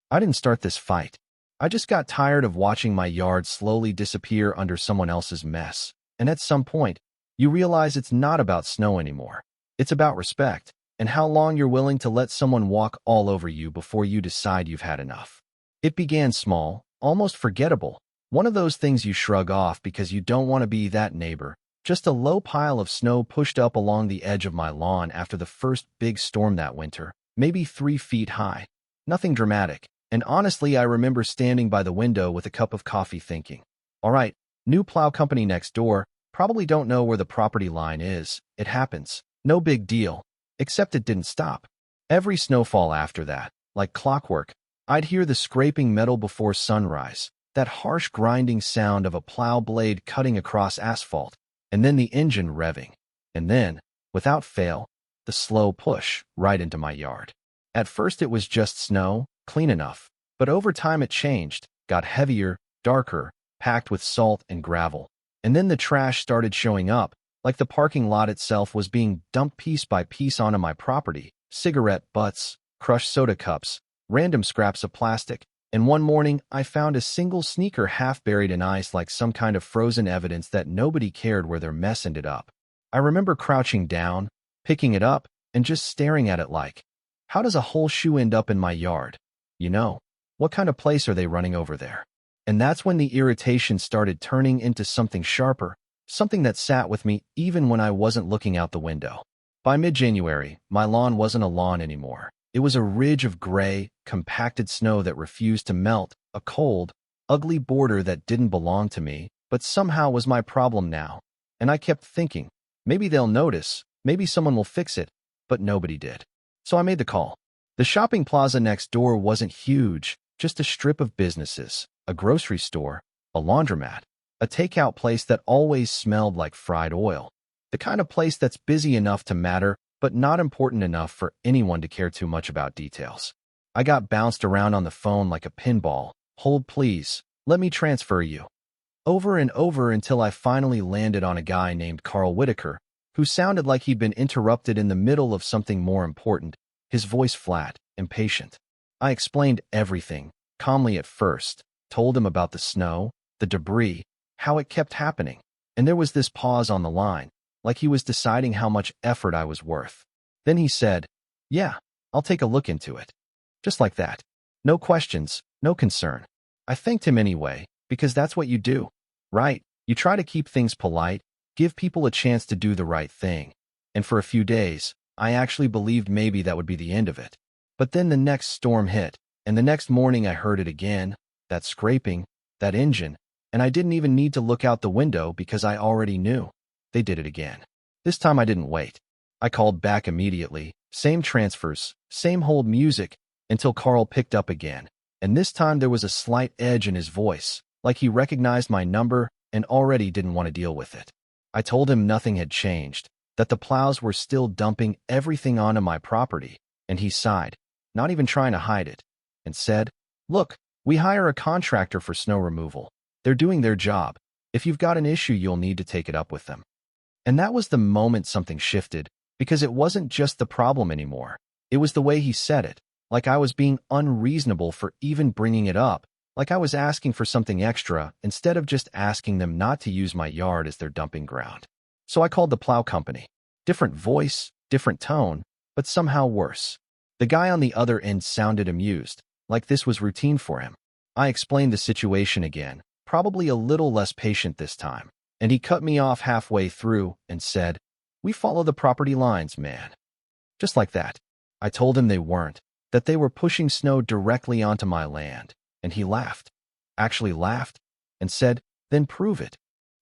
I didn't start this fight. I just got tired of watching my yard slowly disappear under someone else's mess. And at some point, you realize it's not about snow anymore. It's about respect and how long you're willing to let someone walk all over you before you decide you've had enough. It began small, almost forgettable. One of those things you shrug off because you don't want to be that neighbor. Just a low pile of snow pushed up along the edge of my lawn after the first big storm that winter, maybe 3 feet high. Nothing dramatic. And honestly, I remember standing by the window with a cup of coffee thinking, all right, new plow company next door, probably don't know where the property line is. It happens. No big deal. Except it didn't stop. Every snowfall after that, like clockwork, I'd hear the scraping metal before sunrise, that harsh grinding sound of a plow blade cutting across asphalt, and then the engine revving, and then, without fail, the slow push right into my yard. At first it was just snow, clean enough, but over time it changed, got heavier, darker, packed with salt and gravel. And then the trash started showing up, like the parking lot itself was being dumped piece by piece onto my property. Cigarette butts, crushed soda cups, random scraps of plastic. And one morning, I found a single sneaker half buried in ice like some kind of frozen evidence that nobody cared where their mess ended up. I remember crouching down, picking it up, and just staring at it like, how does a whole shoe end up in my yard? You know, what kind of place are they running over there? And that's when the irritation started turning into something sharper, something that sat with me even when I wasn't looking out the window. By mid-January, my lawn wasn't a lawn anymore. It was a ridge of gray, compacted snow that refused to melt, a cold, ugly border that didn't belong to me, but somehow was my problem now. And I kept thinking, maybe they'll notice, maybe someone will fix it, but nobody did. So I made the call. The shopping plaza next door wasn't huge, just a strip of businesses, a grocery store, a laundromat, a takeout place that always smelled like fried oil. The kind of place that's busy enough to matter, but not important enough for anyone to care too much about details. I got bounced around on the phone like a pinball. Hold please, let me transfer you. Over and over until I finally landed on a guy named Carl Whitaker, who sounded like he'd been interrupted in the middle of something more important, his voice flat, impatient. I explained everything, calmly at first, told him about the snow, the debris, how it kept happening. And there was this pause on the line, like he was deciding how much effort I was worth. Then he said, yeah, I'll take a look into it. Just like that. No questions, no concern. I thanked him anyway, because that's what you do, right? You try to keep things polite, give people a chance to do the right thing. And for a few days, I actually believed maybe that would be the end of it. But then the next storm hit, and the next morning I heard it again, that scraping, that engine, and I didn't even need to look out the window because I already knew. They did it again. This time I didn't wait. I called back immediately, same transfers, same hold music, until Carl picked up again. And this time there was a slight edge in his voice, like he recognized my number and already didn't want to deal with it. I told him nothing had changed, that the plows were still dumping everything onto my property, and he sighed, not even trying to hide it, and said, look, we hire a contractor for snow removal. They're doing their job. If you've got an issue, you'll need to take it up with them. And that was the moment something shifted, because it wasn't just the problem anymore. It was the way he said it, like I was being unreasonable for even bringing it up, like I was asking for something extra instead of just asking them not to use my yard as their dumping ground. So I called the plow company. Different voice, different tone, but somehow worse. The guy on the other end sounded amused, like this was routine for him. I explained the situation again, probably a little less patient this time, and he cut me off halfway through and said, we follow the property lines, man. Just like that. I told him they weren't, that they were pushing snow directly onto my land, and he laughed, actually laughed, and said, then prove it.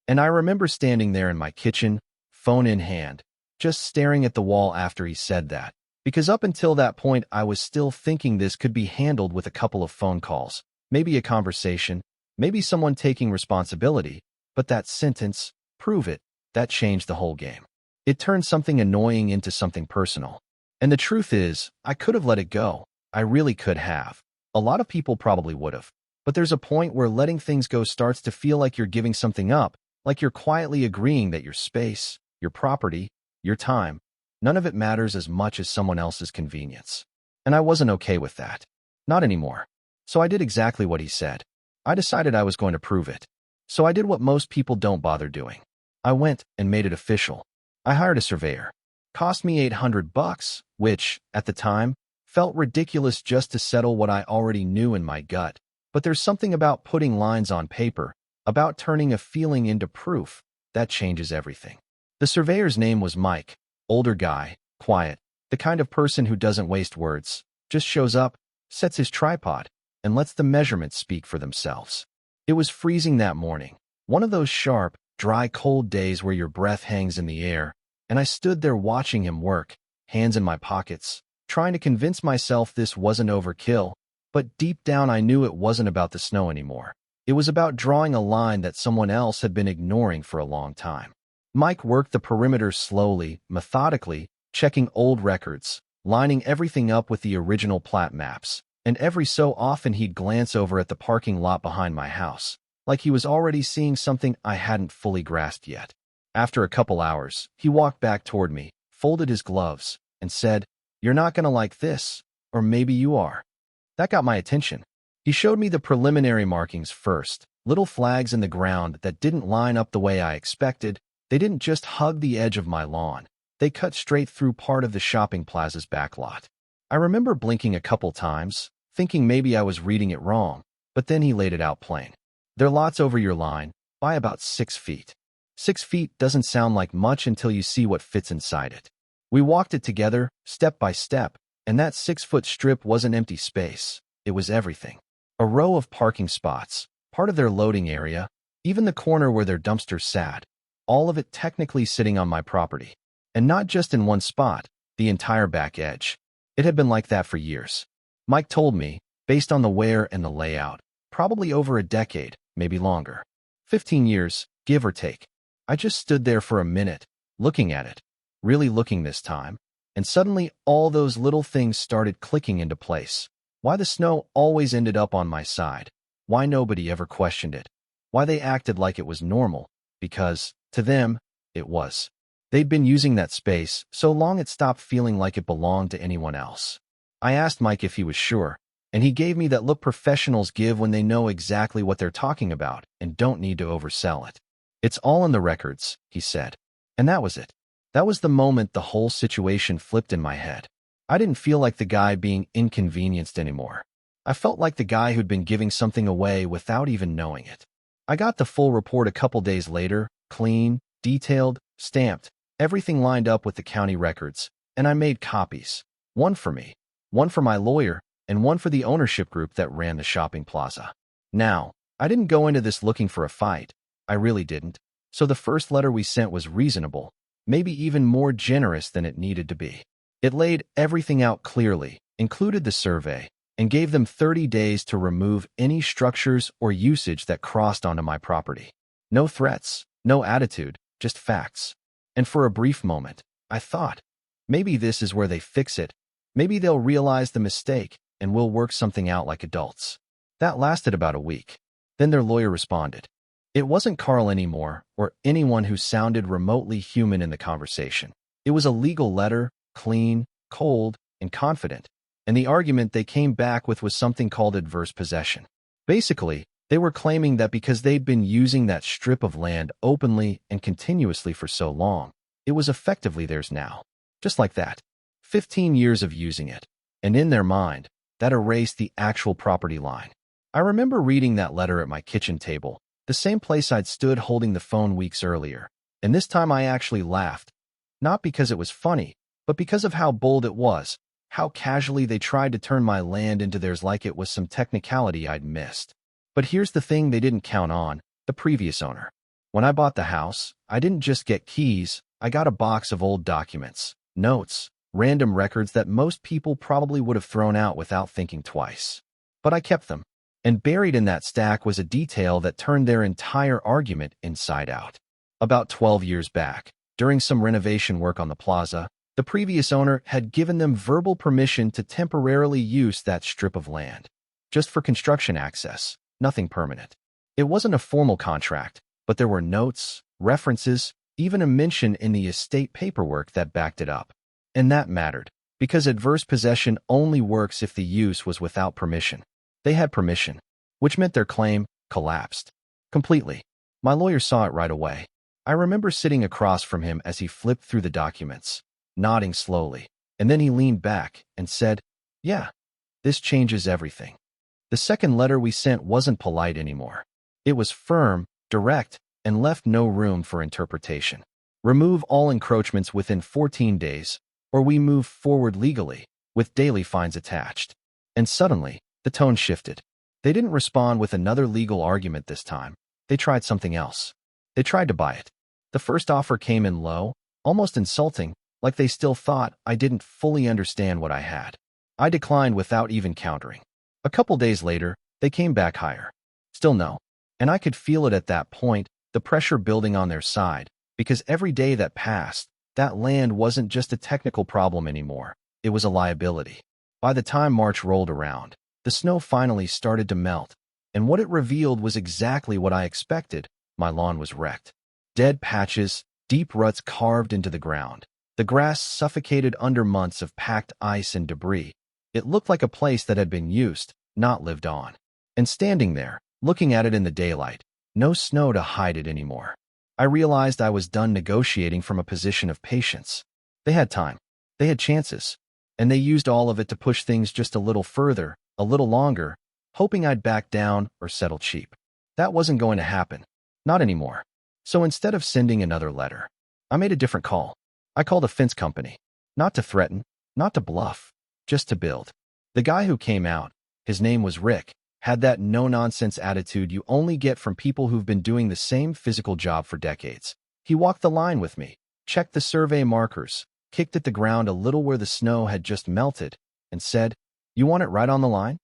And I remember standing there in my kitchen, phone in hand, just staring at the wall after he said that, because up until that point I was still thinking this could be handled with a couple of phone calls, maybe a conversation, maybe someone taking responsibility, but that sentence, prove it, that changed the whole game. It turned something annoying into something personal. And the truth is, I could have let it go. I really could have. A lot of people probably would have. But there's a point where letting things go starts to feel like you're giving something up, like you're quietly agreeing that your space, your property, your time, none of it matters as much as someone else's convenience. And I wasn't okay with that. Not anymore. So I did exactly what he said. I decided I was going to prove it. So I did what most people don't bother doing. I went and made it official. I hired a surveyor. Cost me $800, which, at the time, felt ridiculous just to settle what I already knew in my gut. But there's something about putting lines on paper, about turning a feeling into proof, that changes everything. The surveyor's name was Mike. Older guy, quiet, the kind of person who doesn't waste words, just shows up, sets his tripod, and lets the measurements speak for themselves. It was freezing that morning, one of those sharp, dry, cold days where your breath hangs in the air, and I stood there watching him work, hands in my pockets, trying to convince myself this wasn't overkill, but deep down I knew it wasn't about the snow anymore. It was about drawing a line that someone else had been ignoring for a long time. Mike worked the perimeter slowly, methodically, checking old records, lining everything up with the original plat maps, and every so often he'd glance over at the parking lot behind my house, like he was already seeing something I hadn't fully grasped yet. After a couple hours, he walked back toward me, folded his gloves, and said, "You're not gonna like this, or maybe you are." That got my attention. He showed me the preliminary markings first, little flags in the ground that didn't line up the way I expected. They didn't just hug the edge of my lawn. They cut straight through part of the shopping plaza's back lot. I remember blinking a couple times, thinking maybe I was reading it wrong, but then he laid it out plain. "Their lot's over your line, by about 6 feet. 6 feet doesn't sound like much until you see what fits inside it." We walked it together, step by step, and that 6-foot strip wasn't empty space. It was everything. A row of parking spots, part of their loading area, even the corner where their dumpsters sat, all of it technically sitting on my property. And not just in one spot, the entire back edge. It had been like that for years. Mike told me, based on the wear and the layout, probably over a decade, maybe longer. 15 years, give or take. I just stood there for a minute, looking at it, really looking this time, and suddenly all those little things started clicking into place. Why the snow always ended up on my side. Why nobody ever questioned it. Why they acted like it was normal. Because, to them, it was. They'd been using that space so long it stopped feeling like it belonged to anyone else. I asked Mike if he was sure, and he gave me that look professionals give when they know exactly what they're talking about and don't need to oversell it. "It's all in the records," he said. And that was it. That was the moment the whole situation flipped in my head. I didn't feel like the guy being inconvenienced anymore. I felt like the guy who'd been giving something away without even knowing it. I got the full report a couple days later, clean, detailed, stamped, everything lined up with the county records, and I made copies. One for me, one for my lawyer, and one for the ownership group that ran the shopping plaza. Now, I didn't go into this looking for a fight. I really didn't. So the first letter we sent was reasonable, maybe even more generous than it needed to be. It laid everything out clearly, included the survey, and gave them 30 days to remove any structures or usage that crossed onto my property. No threats, no attitude, just facts. And for a brief moment, I thought, maybe this is where they fix it. Maybe they'll realize the mistake, and we'll work something out like adults. That lasted about a week. Then their lawyer responded. It wasn't Carl anymore, or anyone who sounded remotely human in the conversation. It was a legal letter, clean, cold, and confident. And the argument they came back with was something called adverse possession. Basically, they were claiming that because they'd been using that strip of land openly and continuously for so long, it was effectively theirs now. Just like that. 15 years of using it. And in their mind, that erased the actual property line. I remember reading that letter at my kitchen table, the same place I'd stood holding the phone weeks earlier. And this time I actually laughed. Not because it was funny, but because of how bold it was, how casually they tried to turn my land into theirs like it was some technicality I'd missed. But here's the thing they didn't count on, the previous owner. When I bought the house, I didn't just get keys, I got a box of old documents, notes, random records that most people probably would have thrown out without thinking twice. But I kept them. And buried in that stack was a detail that turned their entire argument inside out. About 12 years back, during some renovation work on the plaza, the previous owner had given them verbal permission to temporarily use that strip of land. Just for construction access, nothing permanent. It wasn't a formal contract, but there were notes, references, even a mention in the estate paperwork that backed it up. And that mattered, because adverse possession only works if the use was without permission. They had permission, which meant their claim collapsed completely. My lawyer saw it right away. I remember sitting across from him as he flipped through the documents, nodding slowly, and then he leaned back and said, "Yeah, this changes everything." The second letter we sent wasn't polite anymore. It was firm, direct, and left no room for interpretation. Remove all encroachments within 14 days, or we move forward legally, with daily fines attached. And suddenly, the tone shifted. They didn't respond with another legal argument this time. They tried something else. They tried to buy it. The first offer came in low, almost insulting, like they still thought I didn't fully understand what I had. I declined without even countering. A couple days later, they came back higher. Still no. And I could feel it at that point, the pressure building on their side, because every day that passed, that land wasn't just a technical problem anymore. It was a liability. By the time March rolled around, the snow finally started to melt, and what it revealed was exactly what I expected. My lawn was wrecked. Dead patches, deep ruts carved into the ground. The grass suffocated under months of packed ice and debris. It looked like a place that had been used, not lived on. And standing there, looking at it in the daylight, no snow to hide it anymore, I realized I was done negotiating from a position of patience. They had time. They had chances. And they used all of it to push things just a little further, a little longer, hoping I'd back down or settle cheap. That wasn't going to happen. Not anymore. So instead of sending another letter, I made a different call. I called a fence company. Not to threaten, not to bluff, just to build. The guy who came out, his name was Rick, had that no-nonsense attitude you only get from people who've been doing the same physical job for decades. He walked the line with me, checked the survey markers, kicked at the ground a little where the snow had just melted, and said, "You want it right on the line?"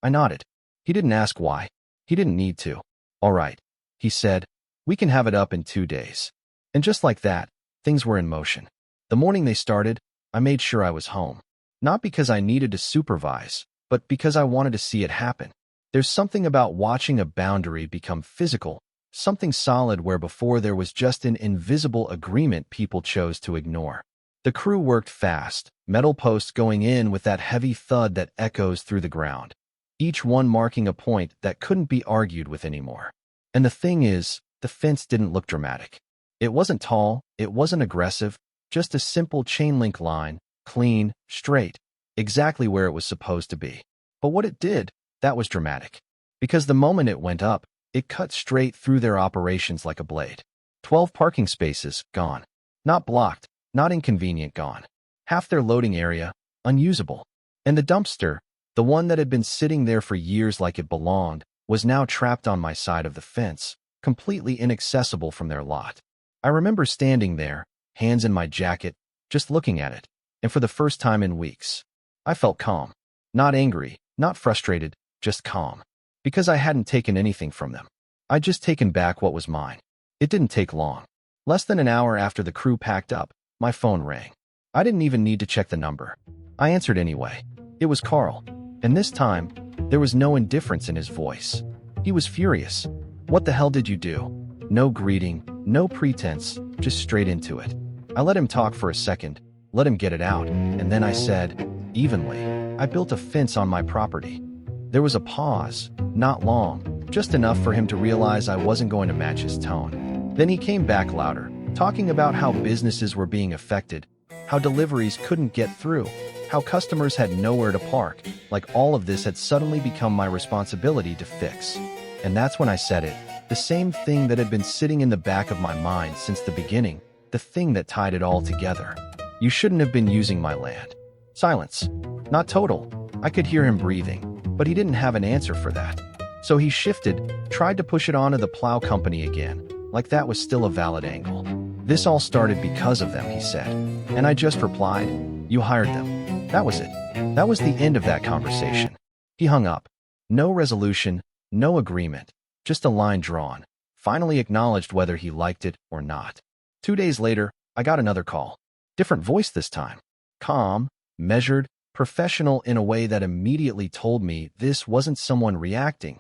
I nodded. He didn't ask why. He didn't need to. "All right," he said, "we can have it up in 2 days." And just like that, things were in motion. The morning they started, I made sure I was home. Not because I needed to supervise, but because I wanted to see it happen. There's something about watching a boundary become physical, something solid where before there was just an invisible agreement people chose to ignore. The crew worked fast, metal posts going in with that heavy thud that echoes through the ground, each one marking a point that couldn't be argued with anymore. And the thing is, the fence didn't look dramatic. It wasn't tall, it wasn't aggressive, just a simple chain-link line, clean, straight, exactly where it was supposed to be. But what it did, that was dramatic. Because the moment it went up, it cut straight through their operations like a blade. 12 parking spaces, gone. Not blocked, not inconvenient, gone. Half their loading area, unusable. And the dumpster, the one that had been sitting there for years like it belonged, was now trapped on my side of the fence, completely inaccessible from their lot. I remember standing there, hands in my jacket, just looking at it, and for the first time in weeks, I felt calm. Not angry, not frustrated, just calm. Because I hadn't taken anything from them. I'd just taken back what was mine. It didn't take long. Less than an hour after the crew packed up, my phone rang. I didn't even need to check the number. I answered anyway. It was Carl. And this time, there was no indifference in his voice. He was furious. "What the hell did you do?" No greeting, no pretense, just straight into it. I let him talk for a second, let him get it out, and then I said, evenly, "I built a fence on my property." There was a pause, not long, just enough for him to realize I wasn't going to match his tone. Then he came back louder, talking about how businesses were being affected, how deliveries couldn't get through, how customers had nowhere to park, like all of this had suddenly become my responsibility to fix. And that's when I said it, the same thing that had been sitting in the back of my mind since the beginning, the thing that tied it all together. "You shouldn't have been using my land." Silence. Not total. I could hear him breathing, but he didn't have an answer for that. So he shifted, tried to push it onto the plow company again, like that was still a valid angle. "This all started because of them," he said. And I just replied, "You hired them." That was it. That was the end of that conversation. He hung up. No resolution, no agreement, just a line drawn, finally acknowledged whether he liked it or not. 2 days later, I got another call. Different voice this time. Calm, measured, professional in a way that immediately told me this wasn't someone reacting.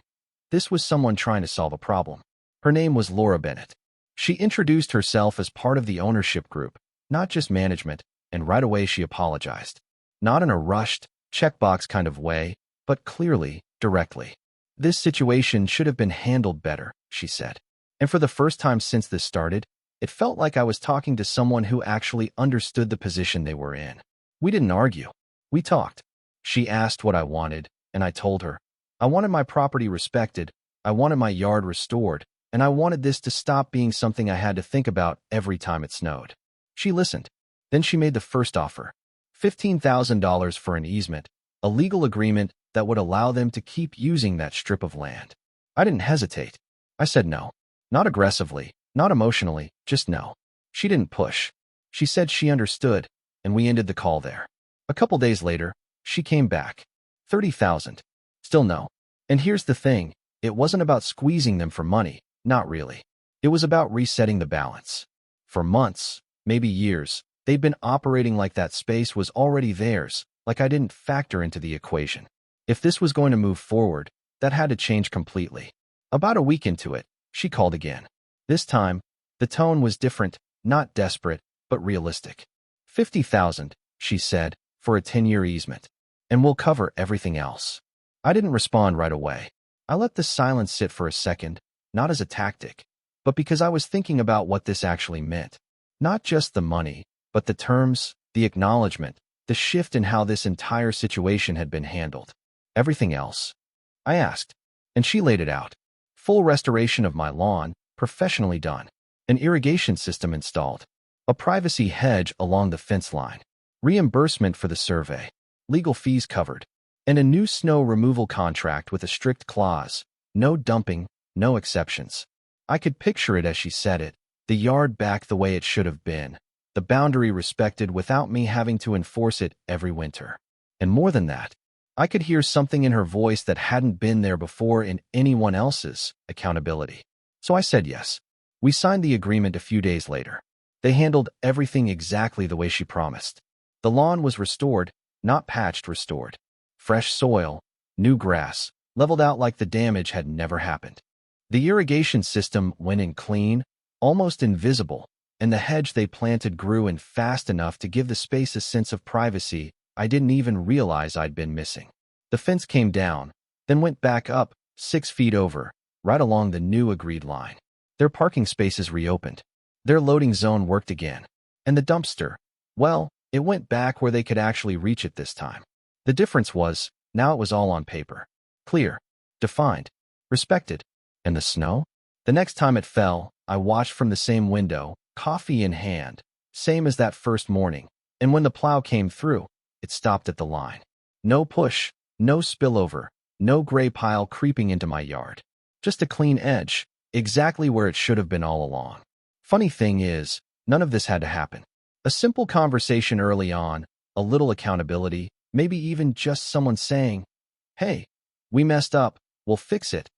This was someone trying to solve a problem. Her name was Laura Bennett. She introduced herself as part of the ownership group, not just management, and right away she apologized. Not in a rushed, checkbox kind of way, but clearly, directly. This situation should have been handled better, she said. And for the first time since this started, it felt like I was talking to someone who actually understood the position they were in. We didn't argue. We talked. She asked what I wanted, and I told her. I wanted my property respected, I wanted my yard restored, and I wanted this to stop being something I had to think about every time it snowed. She listened. Then she made the first offer. $15,000 for an easement, a legal agreement that would allow them to keep using that strip of land. I didn't hesitate. I said no. Not aggressively, not emotionally, just no. She didn't push. She said she understood, and we ended the call there. A couple days later, she came back. 30,000. Still no. And here's the thing, it wasn't about squeezing them for money, not really. It was about resetting the balance. For months, maybe years, they'd been operating like that space was already theirs, like I didn't factor into the equation. If this was going to move forward, that had to change completely. About a week into it, she called again. This time, the tone was different, not desperate, but realistic. 50,000, she said, for a 10-year easement. And we'll cover everything else. I didn't respond right away. I let the silence sit for a second, not as a tactic, but because I was thinking about what this actually meant. Not just the money, but the terms, the acknowledgement, the shift in how this entire situation had been handled. Everything else? I asked, and she laid it out. Full restoration of my lawn, professionally done. An irrigation system installed. A privacy hedge along the fence line. Reimbursement for the survey. Legal fees covered. And a new snow removal contract with a strict clause. No dumping, no exceptions. I could picture it as she said it. The yard back the way it should have been. The boundary respected without me having to enforce it every winter. And more than that, I could hear something in her voice that hadn't been there before in anyone else's: accountability. So I said yes. We signed the agreement a few days later. They handled everything exactly the way she promised. The lawn was restored, not patched, restored. Fresh soil, new grass, leveled out like the damage had never happened. The irrigation system went in clean, almost invisible, and the hedge they planted grew in fast enough to give the space a sense of privacy I didn't even realize I'd been missing. The fence came down, then went back up, 6 feet over, right along the new agreed line. Their parking spaces reopened. Their loading zone worked again. And the dumpster, well, it went back where they could actually reach it this time. The difference was, now it was all on paper. Clear, defined, respected. And the snow? The next time it fell, I watched from the same window, coffee in hand, same as that first morning. And when the plow came through, it stopped at the line. No push, no spillover, no gray pile creeping into my yard. Just a clean edge, exactly where it should have been all along. Funny thing is, none of this had to happen. A simple conversation early on, a little accountability, maybe even just someone saying, "Hey, we messed up, we'll fix it,"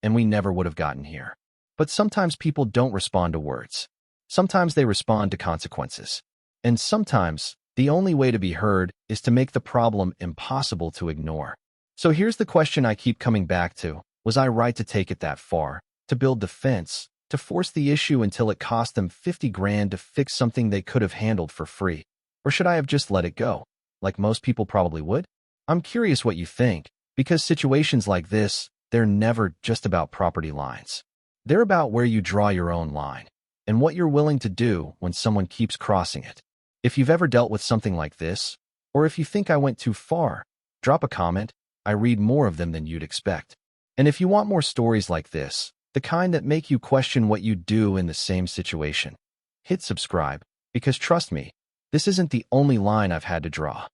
and we never would have gotten here. But sometimes people don't respond to words. Sometimes they respond to consequences. And sometimes, the only way to be heard is to make the problem impossible to ignore. So here's the question I keep coming back to. Was I right to take it that far? To build the fence? To force the issue until it cost them 50 grand to fix something they could have handled for free? Or should I have just let it go, like most people probably would? I'm curious what you think, because situations like this, they're never just about property lines. They're about where you draw your own line, and what you're willing to do when someone keeps crossing it. If you've ever dealt with something like this, or if you think I went too far, drop a comment. I read more of them than you'd expect. And if you want more stories like this, the kind that make you question what you do in the same situation, hit subscribe, because trust me, this isn't the only line I've had to draw.